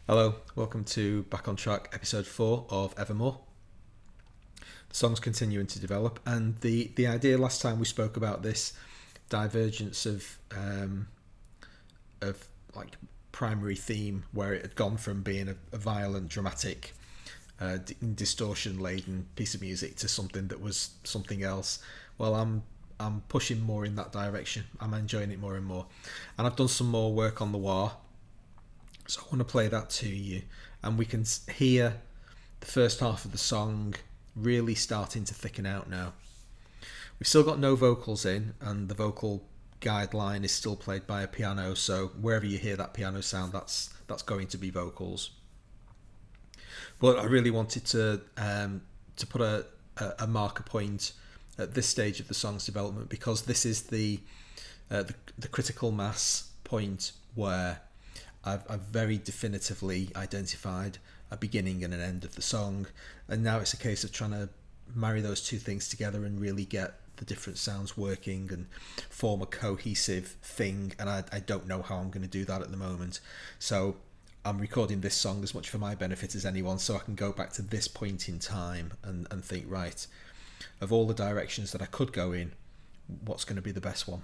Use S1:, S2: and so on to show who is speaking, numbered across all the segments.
S1: Hello, welcome to Back on Track, episode 4 of Evermore. The song's continuing to develop, and the idea last time we spoke about this divergence of like primary theme, where it had gone from being a violent, dramatic, distortion-laden piece of music to something that was something else. Well, I'm pushing more in that direction. I'm enjoying it more and more, and I've done some more work on the wah. So I want to play that to you, and we can hear the first half of the song really starting to thicken out now. We've still got no vocals in, and the vocal guideline is still played by a piano, so wherever you hear that piano sound, that's going to be vocals. But I really wanted to put a marker point at this stage of the song's development, because this is the critical mass point where I've very definitively identified a beginning and an end of the song, and now it's a case of trying to marry those two things together and really get the different sounds working and form a cohesive thing, and I don't know how I'm going to do that at the moment. So I'm recording this song as much for my benefit as anyone, so I can go back to this point in time and think, right, of all the directions that I could go in, what's going to be the best one?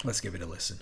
S1: Let's give it a listen.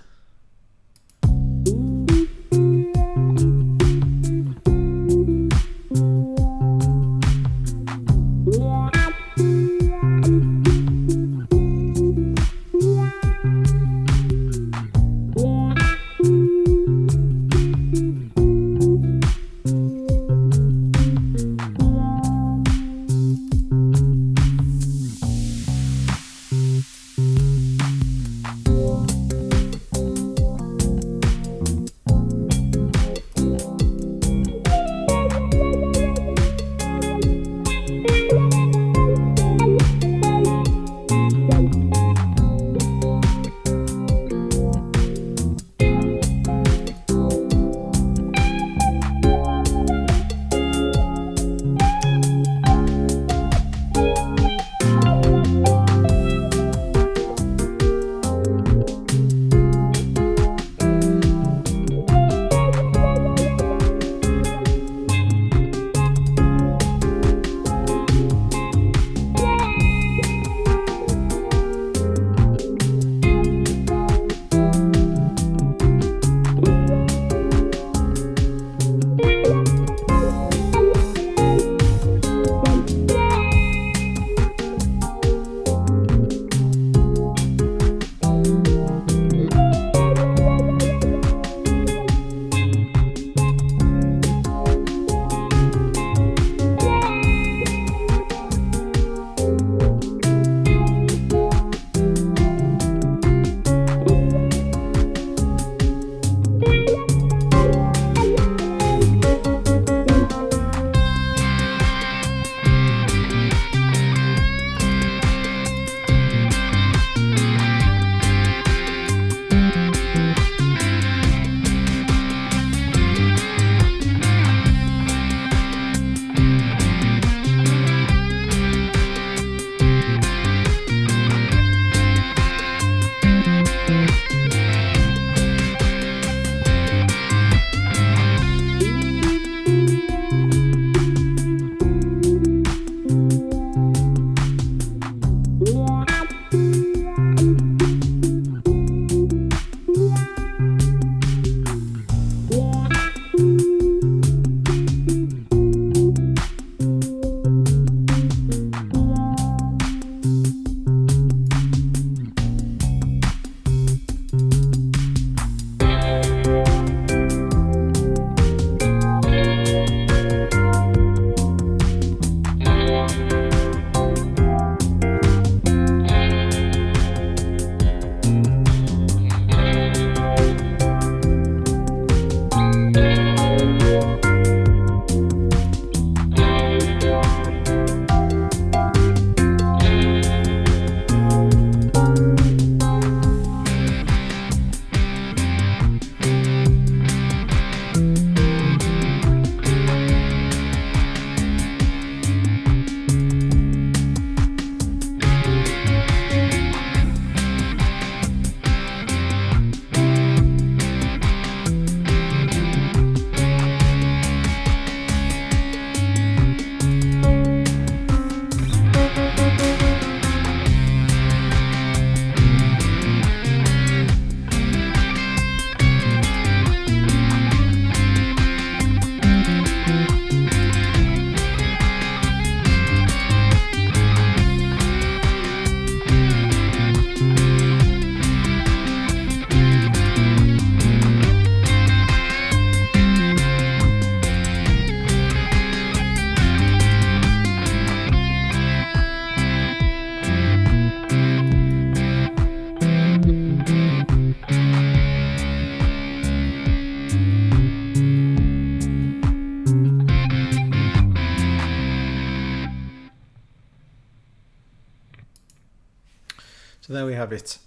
S1: So there we have it.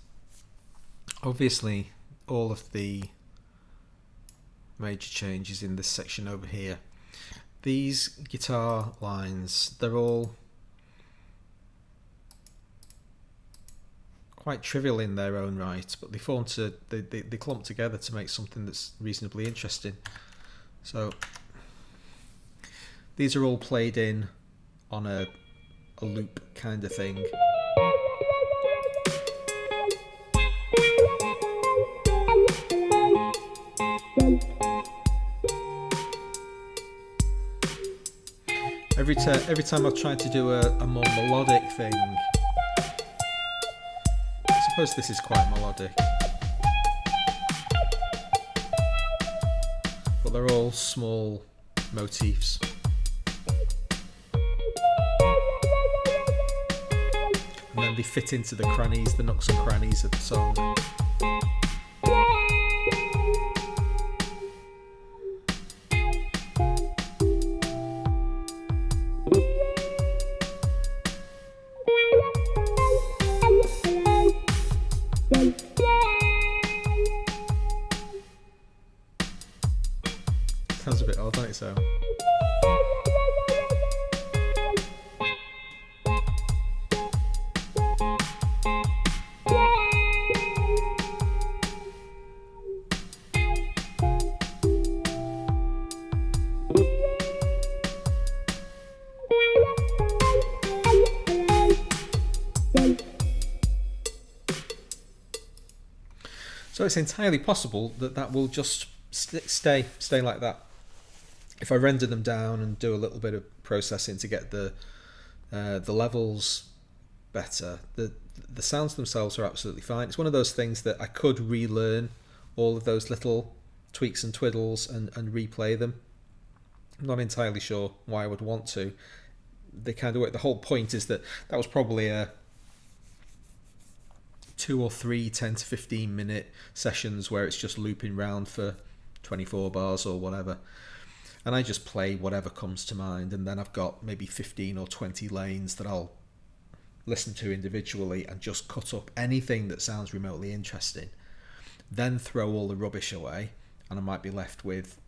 S1: Obviously, all of the major changes in this section over here. These guitar lines, they're all quite trivial in their own right, but they clump together to make something that's reasonably interesting. So these are all played in on a loop kind of thing. Every time I've tried to do a more melodic thing, I suppose this is quite melodic, but they're all small motifs. And then they fit into the crannies, the nooks and crannies of the song. Sounds a bit odd, don't it, so? So it's entirely possible that that will just stay like that. If I render them down and do a little bit of processing to get the levels better, the sounds themselves are absolutely fine. It's one of those things that I could relearn all of those little tweaks and twiddles and replay them. I'm not entirely sure why I would want to. They kind of work. The whole point is that was probably a 2 or 3 10 to 15 minute sessions where it's just looping round for 24 bars or whatever, and I just play whatever comes to mind, and then I've got maybe 15 or 20 lanes that I'll listen to individually and just cut up anything that sounds remotely interesting, then throw all the rubbish away, and I might be left with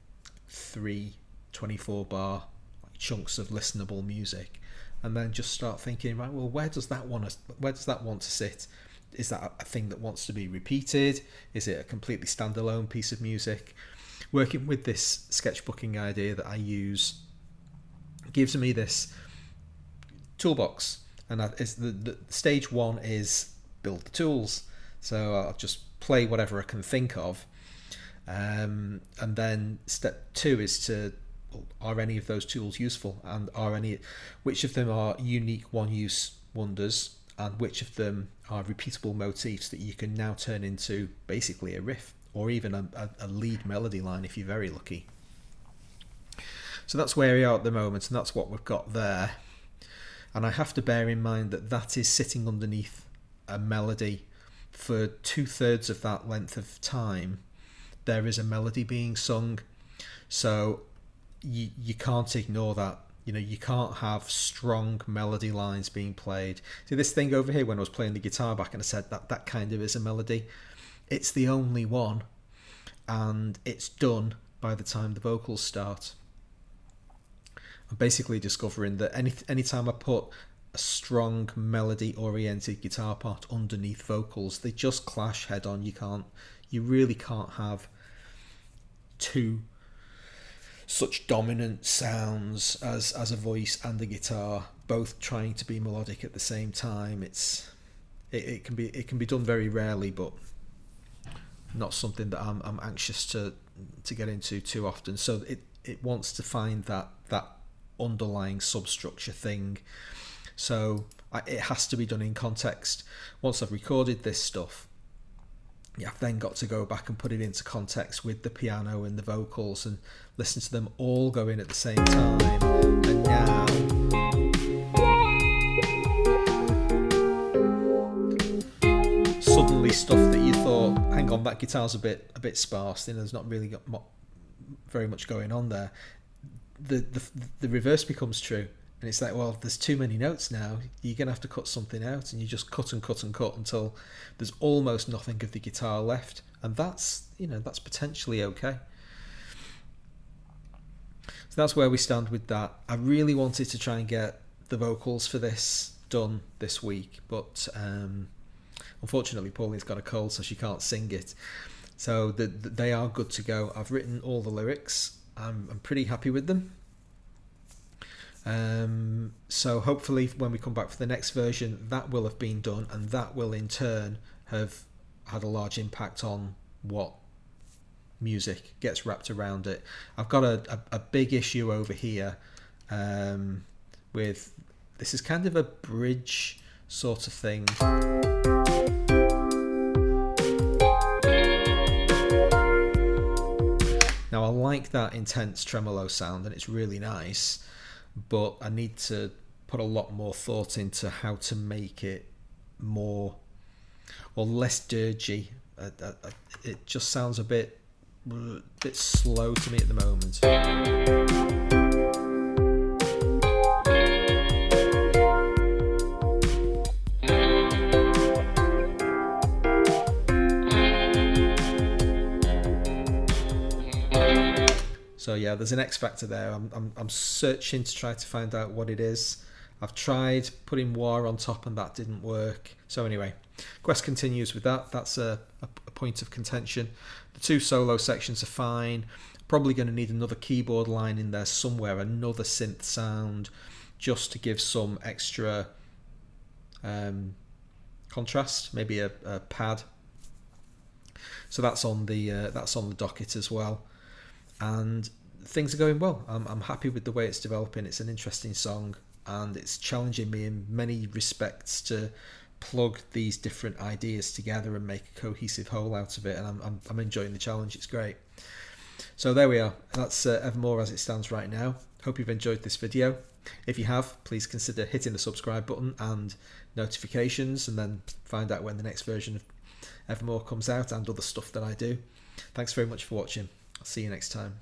S1: 3 24 bar chunks of listenable music, and then just start thinking, right, well, where does that want to sit? Is that a thing that wants to be repeated? Is it a completely standalone piece of music? Working with this sketchbooking idea that I use gives me this toolbox, and it's the stage 1 is build the tools. So I'll just play whatever I can think of, and then step 2 is to, are any of those tools useful, and which of them are unique one-use wonders, and which of them are repeatable motifs that you can now turn into basically a riff, or even a lead melody line if you're very lucky. So that's where we are at the moment, and that's what we've got there. And I have to bear in mind that that is sitting underneath a melody. For 2/3 of that length of time, there is a melody being sung. So you can't ignore that. You know, you can't have strong melody lines being played. See, this thing over here, when I was playing the guitar back and I said that kind of is a melody, it's the only one, and it's done by the time the vocals start. I'm basically discovering that any time I put a strong melody-oriented guitar part underneath vocals, they just clash head on. You really can't have two such dominant sounds as a voice and a guitar both trying to be melodic at the same time. It can be done very rarely, but not something that I'm anxious to get into too often. So it wants to find that underlying substructure thing. So it has to be done in context. Once I've recorded this stuff, I've then got to go back and put it into context with the piano and the vocals and listen to them all go in at the same time. And now suddenly stuff that you thought, hang on, that guitar's a bit sparse, there's not really got very much going on there. The reverse becomes true. And it's like, well, there's too many notes now. You're going to have to cut something out, and you just cut and cut and cut until there's almost nothing of the guitar left. And that's, that's potentially okay. So that's where we stand with that. I really wanted to try and get the vocals for this done this week, but unfortunately Pauline's got a cold, so she can't sing it. So they are good to go. I've written all the lyrics. I'm pretty happy with them. So hopefully when we come back for the next version, that will have been done, and that will in turn have had a large impact on what music gets wrapped around it. I've got a big issue over here with, this is kind of a bridge sort of thing. Now I like that intense tremolo sound and it's really nice, but I need to put a lot more thought into how to make it more or less dirgy. It just sounds a bit slow to me at the moment. So yeah, there's an X factor there. I'm searching to try to find out what it is. I've tried putting wah on top and that didn't work. So anyway, quest continues with that. That's a point of contention. The two solo sections are fine. Probably going to need another keyboard line in there somewhere, another synth sound, just to give some extra contrast. Maybe a pad. So that's on the docket as well. And things are going well. I'm happy with the way it's developing. It's an interesting song, and it's challenging me in many respects to plug these different ideas together and make a cohesive whole out of it, and I'm enjoying the challenge. It's great. So there we are. That's Evermore as it stands right now. Hope you've enjoyed this video. If you have, please consider hitting the subscribe button and notifications, and then find out when the next version of Evermore comes out and other stuff that I do. Thanks very much for watching. I'll see you next time.